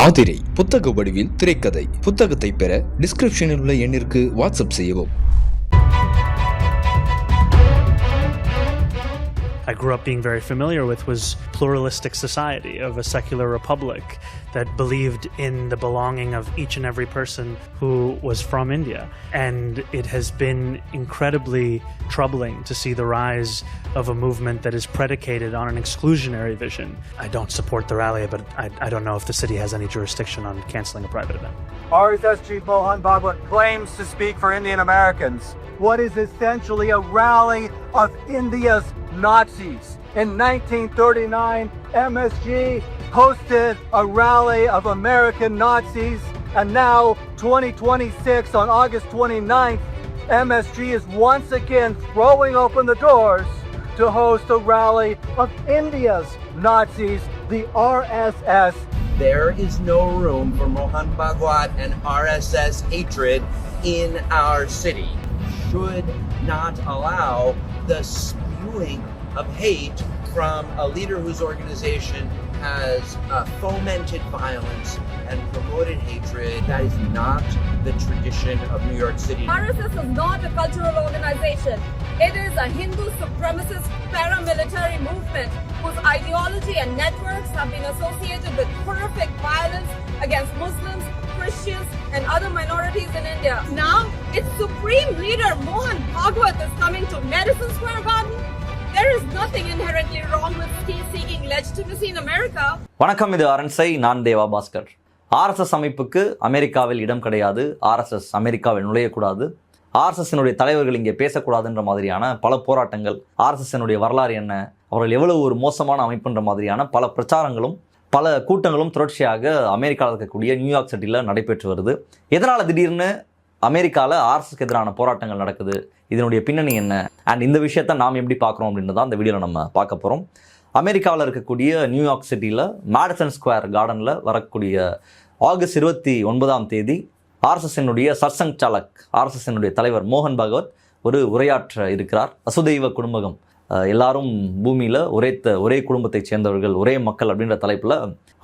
ஆதிரை புத்தக வடிவில் திரைக்கதை. புத்தகத்தை பெற டிஸ்கிரிப்ஷனில் உள்ள எண்ணிற்கு வாட்ஸ்அப் செய்யவும். I grew up being very familiar with was pluralistic society of a secular republic that believed in the belonging of each and every person who was from India. And it has been incredibly troubling to see the rise of a movement that is predicated on an exclusionary vision. I don't support the rally, but I don't know if the city has any jurisdiction on canceling a private event. RSS Chief Mohan Bhagwat claims to speak for Indian Americans. What is essentially a rally of India's Nazis. In 1939, MSG hosted a rally of American Nazis, and now 2026 on August 29th, MSG is once again throwing open the doors to host a rally of India's Nazis, the RSS. There is no room for Mohan Bhagwat and RSS hatred in our city. Should not allow the spewing of hate from a leader whose organization has fomented violence and promoted hatred. That is not the tradition of New York City. RSS is not a cultural organization. It is a Hindu supremacist paramilitary movement whose ideology and networks have been associated with horrific violence against Muslims, Christians, and other minorities in India. Now, its supreme leader Mohan Bhagwat is coming to Madison Square Garden. There is nothing inherently wrong with seeking legitimacy in America. வணக்கம், இது அரண்சை. நான் தேவா Bhaskar. RSS அமைப்புக்கு அமெரிக்காவில் இடம் கிடையாது. RSS அமெரிக்காவில் நுழையக்கூடாது. ஆர்எஸ்எஸ்னுடைய தலைவர்கள் இங்கே பேசக்கூடாதுன்ற மாதிரியான பல போராட்டங்கள், ஆர்எஸ்எஸ்னுடைய வரலாறு என்ன, அவர்கள் எவ்வளவு ஒரு மோசமான அமைப்புன்ற மாதிரியான பல பிரச்சாரங்களும் பல கூட்டங்களும் தொடர்ச்சியாக அமெரிக்காவில் இருக்கக்கூடிய நியூயார்க் சிட்டியில் நடைபெற்று வருது. எதனால் திடீர்னு அமெரிக்காவில் ஆர்எஸ்எஸ்க்கு எதிரான போராட்டங்கள் நடக்குது, இதனுடைய பின்னணி என்ன, அண்ட் இந்த விஷயத்தை நாம் எப்படி பார்க்குறோம் அப்படின்னு தான் இந்த வீடியோவில் நம்ம பார்க்க போகிறோம். அமெரிக்காவில் இருக்கக்கூடிய நியூயார்க் சிட்டியில் மேடிசன் ஸ்கொயர் கார்டனில் வரக்கூடிய ஆகஸ்ட் 29 ஆர்எஸ்எஸ்னுடைய சர்சங் சாலக், ஆர்எஸ்எஸ்னுடைய தலைவர் மோகன் பகவத் ஒரு உரையாற்ற இருக்கிறார். வசுதெய்வ குடும்பகம், எல்லாரும் பூமியில் ஒரே குடும்பத்தைச் சேர்ந்தவர்கள், ஒரே மக்கள் அப்படின்ற தலைப்பில்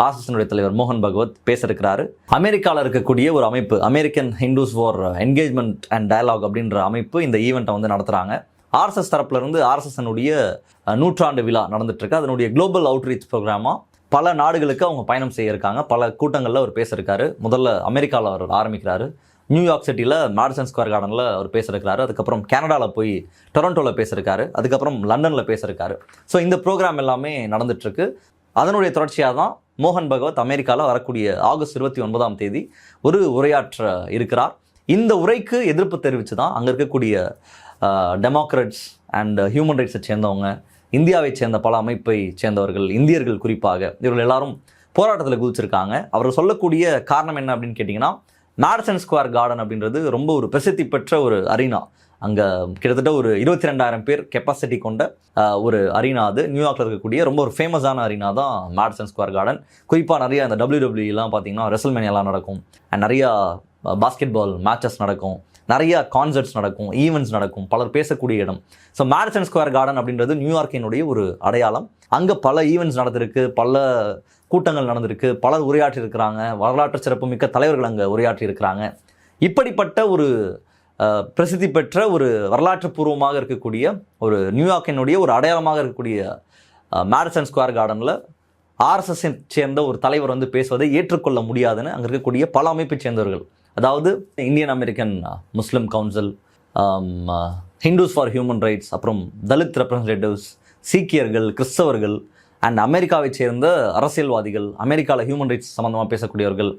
ஆர்எஸ்எஸ்னுடைய தலைவர் மோகன் பகவத் பேச இருக்கிறாரு. அமெரிக்காவில் இருக்கக்கூடிய ஒரு அமைப்பு, American Hindus for Engagement and Dialogue அப்படின்ற அமைப்பு இந்த ஈவெண்ட்டை வந்து நடத்துகிறாங்க. ஆர்எஸ்எஸ் தரப்புலேருந்து ஆர்எஸ்எஸ்னுடைய 100ஆண்டு விழா நடந்துட்டுருக்கு. அதனுடைய குளோபல் அவுட்ரீச் ப்ரோக்ராமாக பல நாடுகளுக்கு அவங்க பயணம் செய்ய இருக்காங்க. பல கூட்டங்களில் அவர் பேச இருக்காரு. முதல்ல அமெரிக்காவில் அவர் ஆரம்பிக்கிறாரு. நியூயார்க் சிட்டியில் மேடிசன் ஸ்கொயர் கார்டனில் அவர் பேசியிருக்காரு. அதுக்கப்புறம் கனடாவில் போய் டொரண்டோவில் பேசியிருக்காரு. அதுக்கப்புறம் லண்டனில் பேசியிருக்காரு. ஸோ இந்த ப்ரோக்ராம் எல்லாமே நடந்துட்டுருக்கு. அதனுடைய தொடர்ச்சியாக தான் மோகன் பகவத் அமெரிக்காவில் வரக்கூடிய ஆகஸ்ட் 29 ஒரு உரையாற்ற இருக்கிறார். இந்த உரைக்கு எதிர்ப்பு தெரிவித்து தான் அங்கே இருக்கக்கூடிய டெமோக்ராட்ஸ் அண்ட் ஹியூமன் ரைட்ஸை சேர்ந்தவங்க, இந்தியாவை சேர்ந்த பல அமைப்பை சேர்ந்தவர்கள், இந்தியர்கள் குறிப்பாக, இவர்கள் எல்லாரும் போராட்டத்தில் குதிச்சிருக்காங்க. அவர் சொல்லக்கூடிய காரணம் என்ன அப்படின்னு கேட்டிங்கன்னா, மேடிசன் ஸ்கொயர் கார்டன் அப்படின்றது ரொம்ப ஒரு பிரசித்தி பெற்ற ஒரு அரீனா. அங்கே கிட்டத்தட்ட ஒரு 22,000 பேர் கெப்பாசிட்டி கொண்ட ஒரு அரீனா. அது நியூயார்க்கில் இருக்கக்கூடிய ரொம்ப ஒரு ஃபேமஸான அரீனா தான் மேடிசன் ஸ்கொயர் கார்டன். குறிப்பாக நிறைய அந்த WWE பார்த்தீங்கன்னா ரெசல்மேனியாலாம் நடக்கும், அண்ட் நிறையா பாஸ்கெட்பால் மேட்சஸ் நடக்கும், நிறைய கான்சர்ட்ஸ் நடக்கும், ஈவெண்ட்ஸ் நடக்கும், பலர் பேசக்கூடிய இடம். ஸோ மேடிசன் ஸ்கொயர் கார்டன் அப்படின்றது நியூயார்க்கினுடைய ஒரு அடையாளம். அங்கே பல ஈவெண்ட்ஸ் நடந்திருக்கு, பல கூட்டங்கள் நடந்திருக்கு, பலர் உரையாற்றி இருக்கிறாங்க, வரலாற்று சிறப்புமிக்க தலைவர்கள் அங்கே உரையாற்றி இருக்கிறாங்க. இப்படிப்பட்ட ஒரு பிரசித்தி பெற்ற ஒரு வரலாற்று பூர்வமாக இருக்கக்கூடிய ஒரு நியூயார்க்கினுடைய ஒரு அடையாளமாக இருக்கக்கூடிய மேடிசன் ஸ்கொயர் கார்டனில் ஆர்எஸ்எஸ்ஸை சேர்ந்த ஒரு தலைவர் வந்து பேசுவதை ஏற்றுக்கொள்ள முடியாதுன்னு அங்கே இருக்கக்கூடிய பல அமைப்பை சேர்ந்தவர்கள், அதாவது Indian American Muslim Council, Hindus for Human Rights, அப்புறம் தலித் ரெப்ரசன்டேட்டிவ்ஸ், சீக்கியர்கள், கிறிஸ்தவர்கள் அண்ட் அமெரிக்காவை சேர்ந்த அரசியல்வாதிகள், அமெரிக்காவில் ஹியூமன் ரைட்ஸ் சம்மந்தமாக பேசக்கூடியவர்கள்,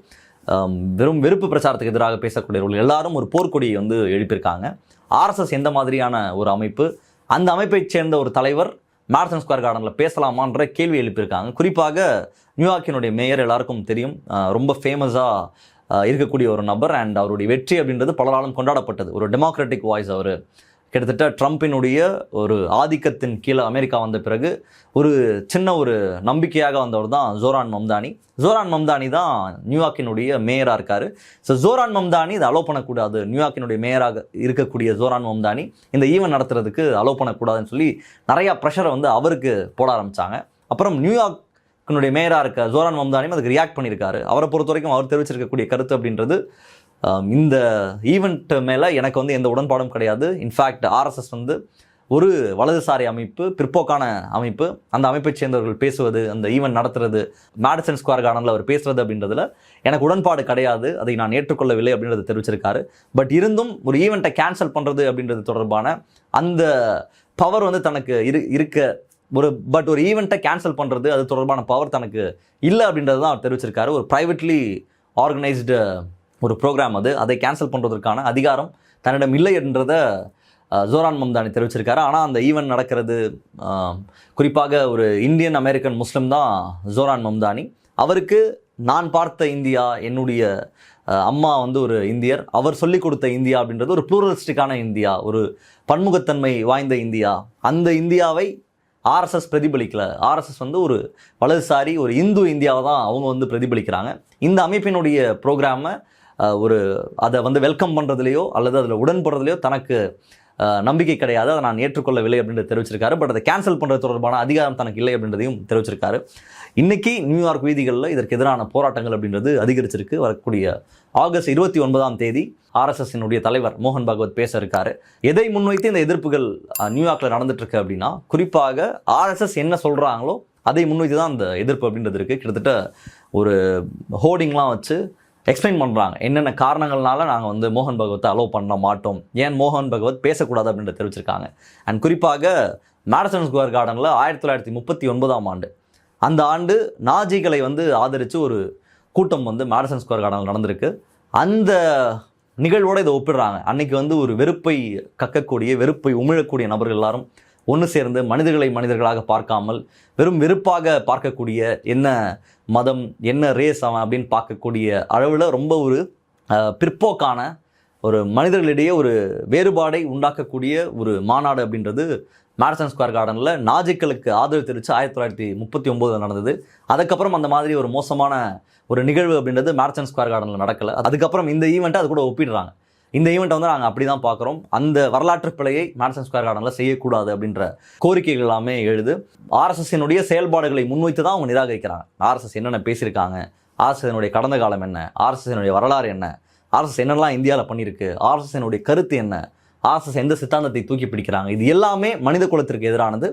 வெறும் வெறுப்பு பிரச்சாரத்துக்கு எதிராக பேசக்கூடியவர்கள் எல்லாரும் ஒரு போர்க்கொடியை வந்து எழுப்பியிருக்காங்க. ஆர்எஸ்எஸ் எந்த மாதிரியான ஒரு அமைப்பு, அந்த அமைப்பை சேர்ந்த ஒரு தலைவர் மேடிசன் ஸ்கொயர் கார்டனில் பேசலாமான்ற கேள்வி எழுப்பியிருக்காங்க. குறிப்பாக நியூயார்க்கினுடைய மேயர் எல்லாருக்கும் தெரியும், ரொம்ப ஃபேமஸாக இருக்கக்கூடிய ஒரு நபர். அண்ட் அவருடைய வெற்றி அப்படின்றது பலராலும் கொண்டாடப்பட்டது. ஒரு டெமோக்ராட்டிக் வாய்ஸ். அவர் கிட்டத்தட்ட ட்ரம்பினுடைய ஒரு ஆதிக்கத்தின் கீழே அமெரிக்கா வந்த பிறகு ஒரு சின்ன ஒரு நம்பிக்கையாக வந்தவர் தான் ஜோரான் மம்தானி. ஜோரான் மம்தானி தான் நியூயார்க்கினுடைய மேயராக இருக்கார். ஸோ ஜோரான் மம்தானி இதை அலோவ் பண்ணக்கூடாது, நியூயார்க்கினுடைய மேயராக இருக்கக்கூடிய ஜோரான் மம்தானி இந்த ஈவெண்ட் நடத்துறதுக்கு அலோவ் பண்ணக்கூடாதுன்னு சொல்லி நிறையா ப்ரெஷரை வந்து அவருக்கு போட ஆரம்பித்தாங்க. அப்புறம் நியூயார்க் நியூயார்க்கினுடைய மேயராக இருக்க ஜோரான் மம்தானியும் அதுக்கு ரியாக்ட் பண்ணியிருக்காரு. அவரை பொறுத்த வரைக்கும் அவர் தெரிவிச்சிருக்கக்கூடிய கருத்து அப்படின்றது இந்த ஈவெண்ட் மேலே எனக்கு வந்து எந்த உடன்பாடும் கிடையாது. இன்ஃபேக்ட் ஆர்எஸ்எஸ் வந்து ஒரு வலதுசாரி அமைப்பு, பிற்போக்கான அமைப்பு. அந்த அமைப்பை சேர்ந்தவர்கள் பேசுவது, அந்த ஈவெண்ட் நடத்துறது, மேடிசன் ஸ்கொயர் கார்டனில் அவர் பேசுறது அப்படின்றதுல எனக்கு உடன்பாடு கிடையாது, அதை நான் ஏற்றுக்கொள்ளவில்லை அப்படின்றத தெரிவிச்சிருக்காரு. பட் இருந்தும் ஒரு ஈவெண்ட்டை கேன்சல் பண்ணுறது அப்படின்றது தொடர்பான அந்த பவர் வந்து தனக்கு இருக்க ஒரு ஈவெண்ட்டை கேன்சல் பண்ணுறது அது தொடர்பான பவர் தனக்கு இல்லை அப்படின்றது தான் அவர் தெரிவிச்சிருக்காரு. ஒரு ப்ரைவேட்லி ஆர்கனைஸ்டு ஒரு ப்ரோக்ராம் அது, அதை கேன்சல் பண்ணுறதுக்கான அதிகாரம் தன்னிடம் இல்லை என்றதை ஜோரான் மம்தானி தெரிவிச்சிருக்காரு. ஆனால் அந்த ஈவெண்ட் நடக்கிறது குறிப்பாக ஒரு இந்தியன் அமெரிக்கன் முஸ்லீம் தான் ஜோரான் மம்தானி. அவருக்கு நான் பார்த்த இந்தியா, என்னுடைய அம்மா வந்து ஒரு இந்தியர், அவர் சொல்லிக் கொடுத்த இந்தியா அப்படின்றது ஒரு ப்ளூரலிஸ்டிக்கான இந்தியா, ஒரு பன்முகத்தன்மை வாய்ந்த இந்தியா. அந்த இந்தியாவை ஆர்எஸ்எஸ் பிரதிபலிக்கல. ஆர்எஸ்எஸ் வந்து ஒரு வலதுசாரி, ஒரு இந்து இந்தியாவை தான் அவங்க வந்து பிரதிபலிக்கிறாங்க. இந்த அமைப்பினுடைய ப்ரோக்ராமை அதை வந்து வெல்கம் பண்ணுறதுலையோ அல்லது அதில் உடன்படுறதுலையோ தனக்கு நம்பிக்கை கிடையாது, அதை நான் ஏற்றுக்கொள்ளவில்லை அப்படின்றது தெரிவிச்சிருக்காரு. பட் அதை கேன்சல் பண்ணுறது தொடர்பான அதிகாரம் தனக்கு இல்லை அப்படின்றதையும் தெரிவிச்சிருக்காரு. இன்றைக்கி நியூயார்க் வீதிகளில் இதற்கு எதிரான போராட்டங்கள் அப்படின்றது அதிகரிச்சிருக்கு. வரக்கூடிய ஆகஸ்ட் 29 ஆர்எஸ்எஸ்னுடைய தலைவர் மோகன் பாகவத் பேச இருக்காரு. எதை முன்வைத்து இந்த எதிர்ப்புகள் நியூயார்க்கில் நடந்துட்டு இருக்கு அப்படின்னா, குறிப்பாக ஆர்எஸ்எஸ் என்ன சொல்கிறாங்களோ அதை முன்வைத்து தான் அந்த எதிர்ப்பு அப்படின்றது இருக்குது. கிட்டத்தட்ட ஒரு ஹோர்டிங்லாம் வச்சு எக்ஸ்பிளைன் பண்ணுறாங்க என்னென்ன காரணங்கள்னால நாங்கள் வந்து மோகன் பகவத்தை அலோவ் பண்ண மாட்டோம், ஏன் மோகன் பகவத் பேசக்கூடாது அப்படின்ற தெரிவிச்சிருக்காங்க. அண்ட் குறிப்பாக மேடிசன் ஸ்கொயர் கார்டனில் 1939 அந்த ஆண்டு நாஜிகளை வந்து ஆதரித்து ஒரு கூட்டம் வந்து மேடிசன் ஸ்கொயர் கார்டனில் நடந்திருக்கு. அந்த நிகழ்வோடு இதை ஒப்பிடுறாங்க. அன்னைக்கு வந்து ஒரு வெறுப்பை கக்கக்கூடிய, வெறுப்பை உமிழக்கூடிய நபர்கள் எல்லாரும் ஒன்று சேர்ந்து மனிதர்களை மனிதர்களாக பார்க்காமல் வெறும் வெறுப்பாக பார்க்கக்கூடிய, என்ன மதம், என்ன ரேஸ் அவன் அப்படின்னு பார்க்கக்கூடிய அளவில் ரொம்ப ஒரு பிற்போக்கான ஒரு மனிதர்களிடையே ஒரு வேறுபாடை உண்டாக்கக்கூடிய ஒரு மாநாடு அப்படின்றது மேடிசன் ஸ்கொயர் கார்டனில் நாஜிக்களுக்கு ஆதரவு தெரிவித்து 1939 நடந்தது. அதுக்கப்புறம் அந்த மாதிரி ஒரு மோசமான ஒரு நிகழ்வு அப்படின்றது மேடிசன் ஸ்கொயர் கார்டனில் நடக்கலை. அதுக்கப்புறம் இந்த ஈவெண்ட்டை அது கூட ஒப்பிடுறாங்க. இந்த ஈவெண்ட்டை வந்து நாங்கள் அப்படி தான் பார்க்குறோம், அந்த வரலாற்று பிழையை மேடிசன் ஸ்கொயர் கார்டனில் செய்யக்கூடாது அப்படின்ற கோரிக்கைகள் எல்லாமே எழுது. ஆர்எஸ்எஸ்னுடைய செயல்பாடுகளை முன்வைத்து தான் அவங்க நிராகரிக்கிறாங்க. ஆர்எஸ்எஸ் என்னென்ன பேசியிருக்காங்க, ஆர்எஸ்எஸ்னுடைய கடந்த காலம் என்ன, ஆர்எஸ்எஸ்னுடைய வரலாறு என்ன, ஆர்எஸ்எஸ் என்னெல்லாம் இந்தியாவில் பண்ணியிருக்கு, ஆர்எஸ்எஸ்னுடைய கருத்து என்ன, ஆர்எஸ்எஸ் எந்த சித்தாந்தத்தை தூக்கி பிடிக்கிறாங்க, இது எல்லாமே மனித குலத்திற்கு எதிரானது.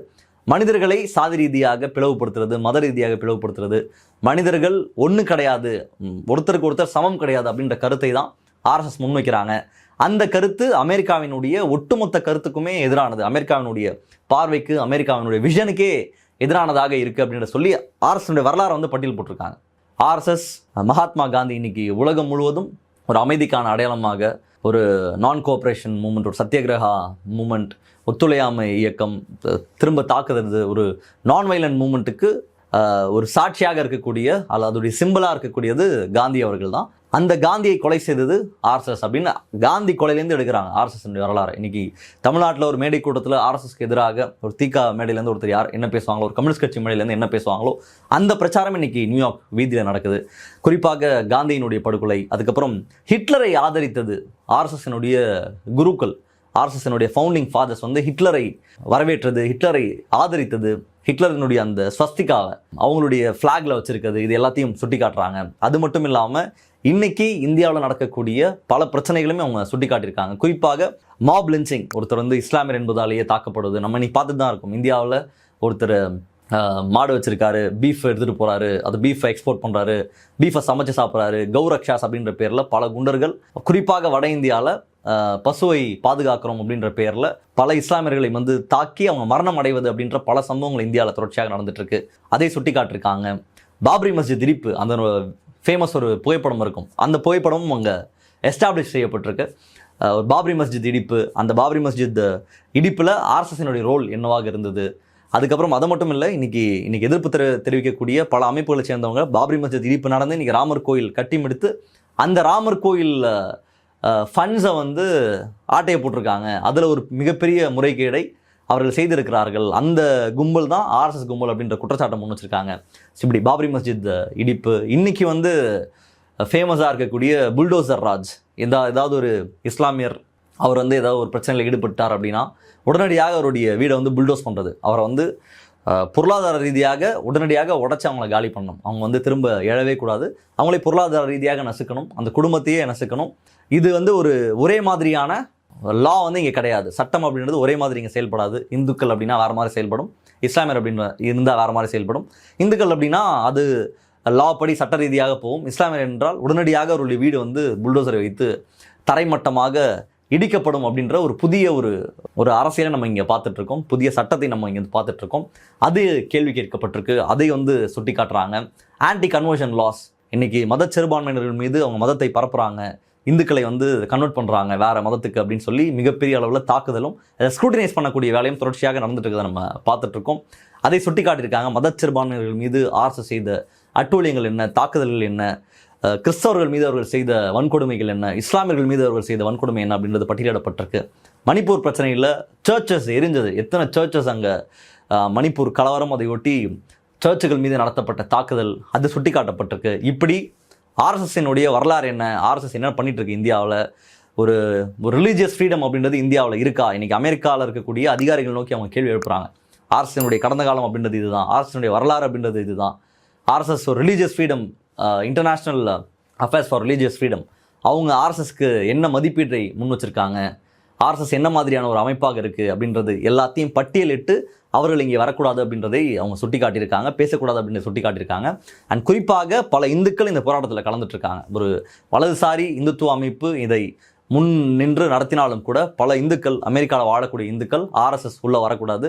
மனிதர்களை சாதி ரீதியாக பிளவுபடுத்துறது, மத ரீதியாக பிளவுபடுத்துறது, மனிதர்கள் ஒன்று கிடையாது, ஒருத்தருக்கு ஒருத்தர் சமம் கிடையாது அப்படின்ற கருத்தை தான் ஆர்எஸ்எஸ் முன்வைக்கிறாங்க. அந்த கருத்து அமெரிக்காவினுடைய ஒட்டுமொத்த கருத்துக்குமே எதிரானது, அமெரிக்காவினுடைய பார்வைக்கு, அமெரிக்காவினுடைய விஷனுக்கே எதிரானதாக இருக்குது அப்படின்ற சொல்லி ஆர்எஸ்எஸ்னுடைய வரலாறு வந்து பட்டியல் போட்டிருக்காங்க. ஆர்எஸ்எஸ் மகாத்மா காந்தி இன்னைக்கு உலகம் முழுவதும் ஒரு அமைதிக்கான அடையாளமாக, ஒரு நான் கோஆப்ரேஷன் மூமெண்ட், ஒரு சத்தியகிரகா மூமெண்ட், ஒத்துழையாமை இயக்கம், திரும்ப தாக்குறது, ஒரு நான் வைலண்ட் மூமெண்ட்டுக்கு ஒரு சாட்சியாக இருக்கக்கூடிய அல்லது அதோடைய சிம்பிளாக இருக்கக்கூடியது காந்தி அவர்கள் தான். அந்த காந்தியை கொலை செய்தது ஆர்எஸ்எஸ் அப்படின்னு காந்தி கொலையிலேருந்து எடுக்கிறாங்க ஆர்எஸ்எஸ் வரலாறு. இன்னைக்கு தமிழ்நாட்டில் ஒரு மேடை கூட்டத்தில் ஆர்எஸ்எஸ்க்கு எதிராக ஒரு தீகா மேடையிலேருந்து ஒருத்தர் யார் என்ன பேசுவாங்களோ, ஒரு கம்யூனிஸ்ட் கட்சி மேடையிலேருந்து என்ன பேசுவாங்களோ, அந்த பிரச்சாரம் இன்னைக்கு நியூயார்க் வீதியில் நடக்குது. குறிப்பாக காந்தியினுடைய படுகொலை, அதுக்கப்புறம் ஹிட்லரை ஆதரித்தது ஆர்எஸ்எஸ்னுடைய குருக்கள், ஆர்எஸ்எஸ்னுடைய ஃபவுண்டிங் ஃபாதர்ஸ் வந்து ஹிட்லரை வரவேற்றது, ஹிட்லரை ஆதரித்தது, ஹிட்லரினுடைய அந்த ஸ்வஸ்திகாவை அவங்களுடைய ஃப்ளாக்ல வச்சிருக்கிறது, இது எல்லாத்தையும் சுட்டி காட்டுறாங்க. அது மட்டும் இல்லாமல் இன்னைக்கு இந்தியாவில் நடக்கக்கூடிய பல பிரச்சனைகளுமே அவங்க சுட்டி காட்டியிருக்காங்க. குறிப்பாக மாப் லிஞ்சிங், ஒருத்தர் வந்து இஸ்லாமியர் என்பதாலேயே தாக்கப்படுவது நம்ம இன்னைக்கு பார்த்துட்டு தான் இருக்கும். இந்தியாவில் ஒருத்தர் மாடு வச்சிருக்காரு, பீஃப் எடுத்துகிட்டு போகிறாரு, அது பீஃபை எக்ஸ்போர்ட் பண்ணுறாரு, பீஃபை சமைச்சு சாப்பிட்றாரு, கௌரக்ஷாஸ் அப்படின்ற பேரில் பல குண்டர்கள் குறிப்பாக வட இந்தியாவில் பசுவை பாதுகாக்கிறோம் அப்படின்ற பேரில் பல இஸ்லாமியர்களை வந்து தாக்கி அவங்க மரணம் அடைவது அப்படின்ற பல சம்பவங்கள் இந்தியாவில் தொடர்ச்சியாக நடந்துட்டுருக்கு. அதை சுட்டி காட்டிருக்காங்க. பாப்ரி மஸ்ஜித் இடிப்பு, அந்த ஃபேமஸ் ஒரு புகைப்படம் இருக்கும், அந்த புகைப்படமும் அங்கே எஸ்டாப்ளிஷ் செய்யப்பட்டிருக்கு. ஒரு பாப்ரி மஸ்ஜித் இடிப்பு, அந்த பாப்ரி மஸ்ஜித் இடிப்பில் ஆர்எஸ்எஸ்னுடைய ரோல் என்னவாக இருந்தது. அதுக்கப்புறம் அது மட்டும் இல்லை, இன்னைக்கு எதிர்ப்பு தெரிவிக்கக்கூடிய பல அமைப்புகளை சேர்ந்தவங்க பாப்ரி மஸ்ஜித் இடிப்பு நடந்து இன்னைக்கு ராமர் கோயில் கட்டி முடித்து அந்த ராமர் கோயில் ஃபண்ட்ஸை வந்து ஆட்டையை போட்டிருக்காங்க. அதில் ஒரு மிகப்பெரிய முறைகேடை அவர்கள் செய்திருக்கிறார்கள். அந்த கும்பல் தான் ஆர்எஸ்எஸ் கும்பல் அப்படின்ற குற்றச்சாட்டை முன் வச்சிருக்காங்க. இப்படி பாப்ரி மஸ்ஜித் இடிப்பு, இன்னைக்கு வந்து ஃபேமஸாக இருக்கக்கூடிய புல்டோசர் ராஜ், ஏதாவது ஒரு இஸ்லாமியர் அவர் வந்து ஏதாவது ஒரு பிரச்சனையில் ஈடுபட்டார் அப்படின்னா உடனடியாக அவருடைய வீடை வந்து புல்டோஸ் பண்ணுறது, அவரை வந்து பொருளாதார ரீதியாக உடனடியாக உடைச்சு அவங்கள காலி பண்ணணும். அவங்க வந்து திரும்ப எழவே கூடாது. அவங்களே பொருளாதார ரீதியாக நசுக்கணும், அந்த குடும்பத்தையே நசுக்கணும். இது வந்து ஒரு ஒரே மாதிரியான லா வந்து இங்கே கிடையாது. சட்டம் அப்படின்றது ஒரே மாதிரி இங்கே செயல்படாது. இந்துக்கள் அப்படின்னா வேறு மாதிரி செயல்படும், இஸ்லாமியர் அப்படின்னு இருந்தால் வேறு மாதிரி செயல்படும். இந்துக்கள் அப்படின்னா அது லா படி சட்ட ரீதியாக போகும். இஸ்லாமியர் என்றால் உடனடியாக அவருடைய வீடு வந்து புல்டோசரை வைத்து தரைமட்டமாக இடிக்கப்படும் அப்படின்ற ஒரு புதிய ஒரு அரசியலை நம்ம இங்கே பார்த்துட்ருக்கோம். புதிய சட்டத்தை நம்ம இங்கே பார்த்துட்ருக்கோம். அது கேள்வி கேட்கப்பட்டிருக்கு. அதை வந்து சுட்டி காட்டுறாங்க. ஆன்டி கன்வர்ஷன் லாஸ், இன்னைக்கு மத சிறுபான்மையினர்கள் மீது அவங்க மதத்தை பரப்புகிறாங்க, இந்துக்களை வந்து கன்வெர்ட் பண்ணுறாங்க வேறு மதத்துக்கு அப்படின்னு சொல்லி மிகப்பெரிய அளவில் தாக்குதலும் அதை ஸ்க்ரூட்டினைஸ் பண்ணக்கூடிய வேலையும் தொடர்ச்சியாக நடந்துட்டு இருக்கிறத நம்ம பார்த்துட்ருக்கோம். அதை சுட்டி காட்டியிருக்காங்க. மத சிறுபான்மையினர்கள் மீது ஆர்எஸ்எஸ் செய்த அட்டூழியங்கள் என்ன, தாக்குதல்கள் என்ன, கிறிஸ்தவர்கள் மீது அவர்கள் செய்த வன்கொடுமைகள் என்ன, இஸ்லாமியர்கள் மீது அவர்கள் செய்த வன்கொடுமை என்ன அப்படின்றது பட்டியலிடப்பட்டிருக்கு. மணிப்பூர் பிரச்சனையில் சர்ச்சஸ் எரிஞ்சது, எத்தனை சர்ச்சஸ் அங்கே மணிப்பூர் கலவரம், அதை ஒட்டி சர்ச்சுகள் மீது நடத்தப்பட்ட தாக்குதல் அது சுட்டி காட்டப்பட்டிருக்கு. இப்படி ஆர்எஸ்எஸ்னுடைய வரலாறு என்ன, ஆர்எஸ்எஸ் என்ன பண்ணிட்டு இருக்கு இந்தியாவில், ஒரு ரிலீஜியஸ் ஃப்ரீடம் அப்படின்றது இந்தியாவில் இருக்கா? இன்றைக்கி அமெரிக்காவில் இருக்கக்கூடிய அதிகாரிகள் நோக்கி அவங்க கேள்வி எழுப்புறாங்க. ஆர்எஸ்எஸ்னுடைய கடந்த காலம் அப்படின்றது இதுதான், ஆர்எஸ்எஸ்னுடைய வரலாறு அப்படின்றது இதுதான். ஆர்எஸ்எஸ் ஒரு religious freedom, international affairs for religious freedom, அவங்க ஆர்எஸ்எஸ்க்கு என்ன மதிப்பீட்டை முன் வச்சுருக்காங்க, ஆர்எஸ்எஸ் என்ன மாதிரியான ஒரு அமைப்பாக இருக்குது அப்படின்றது எல்லாத்தையும் பட்டியலிட்டு அவர்கள் இங்கே வரக்கூடாது அப்படின்றதை அவங்க சுட்டி காட்டியிருக்காங்க, பேசக்கூடாது அப்படின்றத சுட்டி காட்டியிருக்காங்க. அண்ட் குறிப்பாக பல இந்துக்கள் இந்த போராட்டத்தில் கலந்துட்டுருக்காங்க. ஒரு வலதுசாரி இந்துத்துவ அமைப்பு இதை முன் நின்று நடத்தினாலும் கூட பல இந்துக்கள், அமெரிக்காவில் வாழக்கூடிய இந்துக்கள் ஆர்எஸ்எஸ் உள்ளே வரக்கூடாது,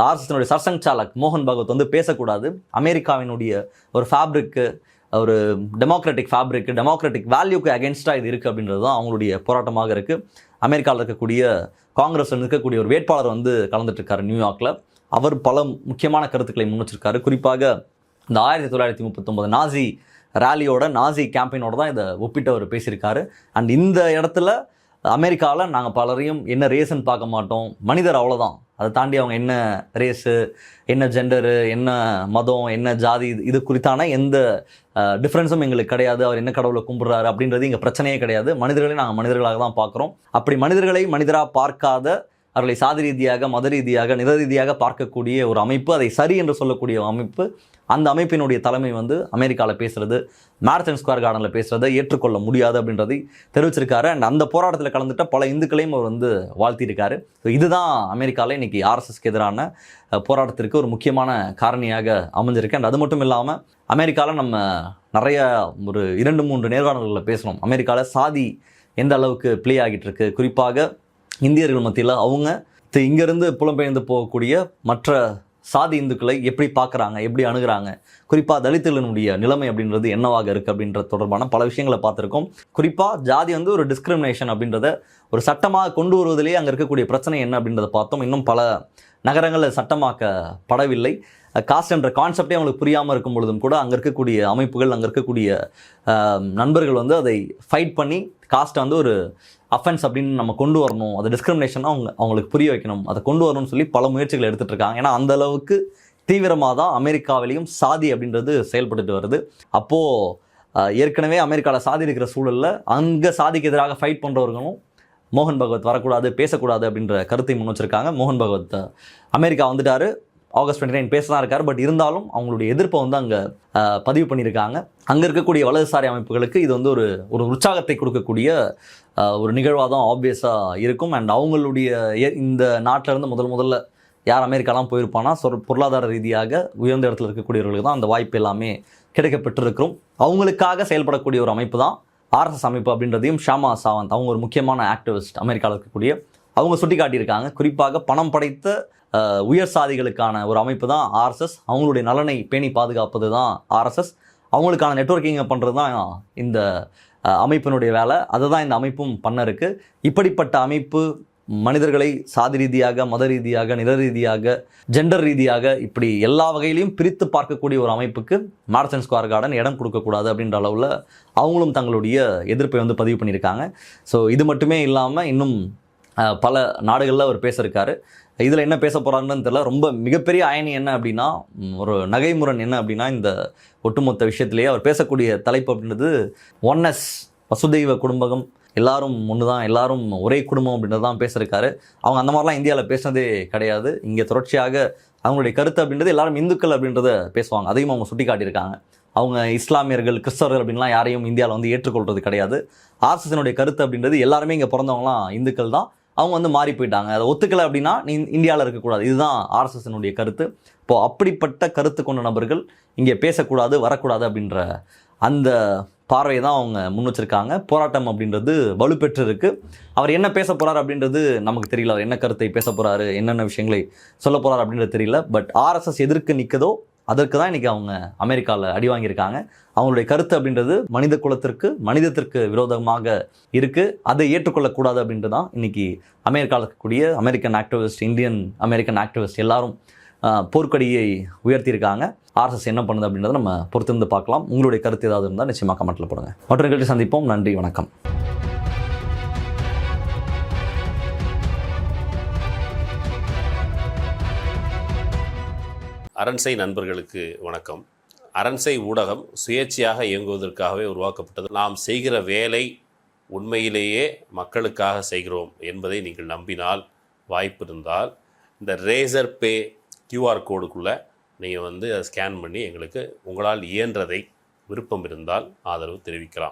ஆர்எஸ்எஸ்னுடைய சர்சங் சாலக் மோகன் பகவத் வந்து பேசக்கூடாது, அமெரிக்காவினுடைய ஒரு ஃபேப்ரிக்கு, ஒரு டெமோக்ராட்டிக் ஃபேப்ரிக்கு, டெமோக்ராட்டிக் வேல்யூக்கு அகேன்ஸ்டாக இது இருக்குது அப்படின்றது தான் அவங்களுடைய போராட்டமாக இருக்குது. அமெரிக்காவில் இருக்கக்கூடிய காங்கிரஸில் இருக்கக்கூடிய ஒரு வேட்பாளர் வந்து கலந்துட்டுருக்காரு நியூயார்க்கில். அவர் பல முக்கியமான கருத்துக்களை முன் வச்சிருக்காரு. குறிப்பாக இந்த 1939 நாசி ரேலியோட, நாசி கேம்பெயினோட தான் இதை ஒப்பிட்டு அவர் பேசியிருக்காரு. அண்ட் இந்த இடத்துல அமெரிக்காவில் நாங்கள் பலரையும் என்ன ரேஸ்ன்னு பார்க்க மாட்டோம், மனிதர் அவ்வளோதான், அதை தாண்டி அவங்க என்ன ரேஸு, என்ன ஜெண்டரு, என்ன மதம், என்ன ஜாதி, இது குறித்தான எந்த டிஃப்ரென்ஸும் எங்களுக்கு கிடையாது. அவர் என்ன கடவுளை கும்பிட்றாரு அப்படின்றது இங்கே பிரச்சனையே கிடையாது. மனிதர்களை நாங்கள் மனிதர்களாக தான் பார்க்குறோம். அப்படி மனிதர்களை மனிதராக பார்க்காத, அவர்களை சாதி ரீதியாக, மத ரீதியாக, நிற ரீதியாக பார்க்கக்கூடிய ஒரு அமைப்பு, அதை சரி என்று சொல்லக்கூடிய அமைப்பு, அந்த அமைப்பினுடைய தலைமை வந்து அமெரிக்காவில் பேசுகிறது, மேடிசன் ஸ்கொயர் கார்டனில் பேசுகிறத ஏற்றுக்கொள்ள முடியாது அப்படின்றதை தெரிவிச்சிருக்காரு. அண்ட் அந்த போராட்டத்தில் கலந்துட்ட பல இந்துக்களையும் அவர் வந்து வாழ்த்தியிருக்காரு. ஸோ இதுதான் அமெரிக்காவில் இன்றைக்கி ஆர்எஸ்எஸ்க்கு எதிரான போராட்டத்திற்கு ஒரு முக்கியமான காரணியாக அமைஞ்சிருக்கு. அண்ட் அது மட்டும் இல்லாமல் அமெரிக்காவில் நம்ம நிறைய ஒரு 2-3 நேர்காணல்களில் பேசணும். அமெரிக்காவில் சாதி எந்த அளவுக்கு ப்ளே ஆகிட்டு இருக்கு, குறிப்பாக இந்தியர்கள் மத்தியில் அவங்க இங்கேருந்து புலம்பெயர்ந்து போகக்கூடிய மற்ற சாதி இந்துக்களை எப்படி பார்க்குறாங்க, எப்படி அணுகிறாங்க, குறிப்பாக தலித்துகளினுடைய நிலைமை அப்படின்றது என்னவாக இருக்குது அப்படின்ற தொடர்பான பல விஷயங்களை பார்த்துருக்கோம். குறிப்பாக ஜாதி வந்து ஒரு டிஸ்கிரிமினேஷன் அப்படின்றத ஒரு சட்டமாக கொண்டு வருவதிலேயே அங்கே இருக்கக்கூடிய பிரச்சனை என்ன அப்படின்றத பார்த்தோம். இன்னும் பல நகரங்களில் சட்டமாக்கப்படவில்லை. காஸ்ட் என்ற கான்செப்டே அவங்களுக்கு புரியாமல் இருக்கும் பொழுதும் கூட அங்கே இருக்கக்கூடிய அமைப்புகள், அங்கே இருக்கக்கூடிய நண்பர்கள் வந்து அதை ஃபைட் பண்ணி காஸ்ட்டை வந்து ஒரு அஃபென்ஸ் அப்படின்னு நம்ம கொண்டு வரணும், அது டிஸ்கிரிமினேஷனாக அவங்களுக்கு புரிய வைக்கணும், அதை கொண்டு வரணும்னு சொல்லி பல முயற்சிகள் எடுத்துகிட்டு இருக்காங்க. ஏன்னா அந்த அளவுக்கு தீவிரமாக தான் அமெரிக்காவிலையும் சாதி அப்படின்றது செயல்பட்டு வருது. அப்போது ஏற்கனவே அமெரிக்காவில் சாதி இருக்கிற சூழலில் அங்கே சாதிக்கு எதிராக ஃபைட் பண்ணுறவர்களும் மோகன் பகவத் வரக்கூடாது, பேசக்கூடாது அப்படின்ற கருத்தை முன் வச்சுருக்காங்க. மோகன் பகவத் அமெரிக்கா வந்துட்டார், ஆகஸ்ட் 29 பேச தான் இருக்கார். பட் இருந்தாலும் அவங்களுடைய எதிர்ப்பை வந்து அங்கே பதிவு பண்ணியிருக்காங்க. அங்கே இருக்கக்கூடிய வலதுசாரி அமைப்புகளுக்கு இது வந்து ஒரு உற்சாகத்தை கொடுக்கக்கூடிய ஒரு நிகழ்வாக தான் ஆப்வியஸாக இருக்கும். அண்ட் அவங்களுடைய இந்த நாட்டிலேருந்து முதல்ல யார் அமெரிக்காலாம் போயிருப்பானா பொருளாதார ரீதியாக உயர்ந்த இடத்துல இருக்கக்கூடியவர்களுக்கு தான் அந்த வாய்ப்பு எல்லாமே கிடைக்கப்பட்டிருக்கிறோம். அவங்களுக்காக செயல்படக்கூடிய ஒரு அமைப்பு தான் ஆர்எஸ்எஸ் அமைப்பு அப்படின்றதையும் ஷாமா சாவந்த், அவங்க ஒரு முக்கியமான ஆக்டிவிஸ்ட் அமெரிக்காவில் இருக்கக்கூடிய, அவங்க சுட்டி காட்டியிருக்காங்க. குறிப்பாக பணம் படைத்த உயர் சாதிகளுக்கான ஒரு அமைப்பு தான் ஆர்எஸ்எஸ். அவங்களுடைய நலனை பேணி பாதுகாப்பது தான் ஆர்எஸ்எஸ். அவங்களுக்கான நெட்வொர்க்கிங்கை பண்ணுறது தான் இந்த அமைப்பினுடைய வேலை. அதை தான் இந்த அமைப்பும் பண்ண இருக்குது. இப்படிப்பட்ட அமைப்பு மனிதர்களை சாதி ரீதியாக, மத ரீதியாக, நிற ரீதியாக, ஜெண்டர் ரீதியாக இப்படி எல்லா வகையிலையும் பிரித்து பார்க்கக்கூடிய ஒரு அமைப்புக்கு மேடிசன் ஸ்கொயர் கார்டன் இடம் கொடுக்கக்கூடாது அப்படின்ற அளவில் அவங்களும் தங்களுடைய எதிர்ப்பை வந்து பதிவு பண்ணியிருக்காங்க. ஸோ இது மட்டுமே இல்லாமல் இன்னும் பல நாடுகளில் அவர் பேசியிருக்காரு. இதில் என்ன பேச போகிறாருன்னு தெரியல. ரொம்ப மிகப்பெரிய அயனி என்ன அப்படின்னா, ஒரு நகைமுரண் என்ன அப்படின்னா, இந்த ஒட்டுமொத்த விஷயத்திலேயே அவர் பேசக்கூடிய தலைப்பு அப்படின்றது ஒன்னஸ், வசுதெய்வ குடும்பகம், எல்லாரும் ஒன்று தான், எல்லாரும் ஒரே குடும்பம் அப்படின்றது தான் பேசியிருக்காரு. அவங்க அந்த மாதிரிலாம் இந்தியாவில் பேசினதே கிடையாது. இங்கே தொடர்ச்சியாக அவங்களுடைய கருத்து அப்படின்றது எல்லாரும் இந்துக்கள் அப்படின்றத பேசுவாங்க. அதையும் அவங்க சுட்டி காட்டியிருக்காங்க. அவங்க இஸ்லாமியர்கள், கிறிஸ்தவர்கள் அப்படின்லாம் யாரையும் இந்தியாவில் வந்து ஏற்றுக்கொள்வது கிடையாது. ஆர்எஸ்எஸ்னுடைய கருத்து அப்படின்றது எல்லாருமே இங்கே பிறந்தவங்களாம் இந்துக்கள் தான். அவங்க வந்து மாறி போயிட்டாங்க. அதை ஒத்துக்கலை அப்படின்னா நீ இந்தியாவில் இருக்கக்கூடாது, இதுதான் ஆர்எஸ்எஸ்னுடைய கருத்து. இப்போது அப்படிப்பட்ட கருத்து கொண்ட நபர்கள் இங்கே பேசக்கூடாது, வரக்கூடாது அப்படின்ற அந்த பார்வையை தான் அவங்க முன் வச்சிருக்காங்க. போராட்டம் அப்படின்றது வலுப்பெற்று இருக்கு. அவர் என்ன பேச போறாரு அப்படின்றது நமக்கு தெரியல. அவர் என்ன கருத்தை பேச போறாரு, என்னென்ன விஷயங்களை சொல்ல போறாரு அப்படின்றது தெரியல. பட் ஆர்எஸ்எஸ் எதற்கு நிற்கதோ அதற்கு தான் இன்றைக்கி அவங்க அமெரிக்காவில் அடி வாங்கியிருக்காங்க. அவங்களுடைய கருத்து அப்படின்றது மனித குலத்திற்கு, மனிதத்திற்கு விரோதமாக இருக்குது. அதை ஏற்றுக்கொள்ளக்கூடாது அப்படின்றது தான் இன்றைக்கி அமெரிக்காவில் இருக்கக்கூடிய American activist, Indian American activist எல்லாரும் போர்க்கொடியை உயர்த்தியிருக்காங்க. ஆர்எஸ்எஸ் என்ன பண்ணுது அப்படின்றத நம்ம பொறுத்திருந்து பார்க்கலாம். உங்களுடைய கருத்து ஏதாவது இருந்தால் நிச்சயமாக கமெண்ட்டில் போடுங்க. மற்ற நிகழ்ச்சி சந்திப்போம். நன்றி, வணக்கம். அரண்சை நண்பர்களுக்கு வணக்கம். அரண்சை ஊடகம் சுயேட்சையாக இயங்குவதற்காகவே உருவாக்கப்பட்டது. நாம் செய்கிற வேலை உண்மையிலேயே மக்களுக்காக செய்கிறோம் என்பதை நீங்கள் நம்பினால், வாய்ப்பு இருந்தால் இந்த ரேசர் பே கியூஆர் கோடுக்குள்ளே நீங்கள் வந்து அதை ஸ்கேன் பண்ணி எங்களுக்கு உங்களால் இயன்றதை, விருப்பம் இருந்தால் ஆதரவு தெரிவிக்கலாம்.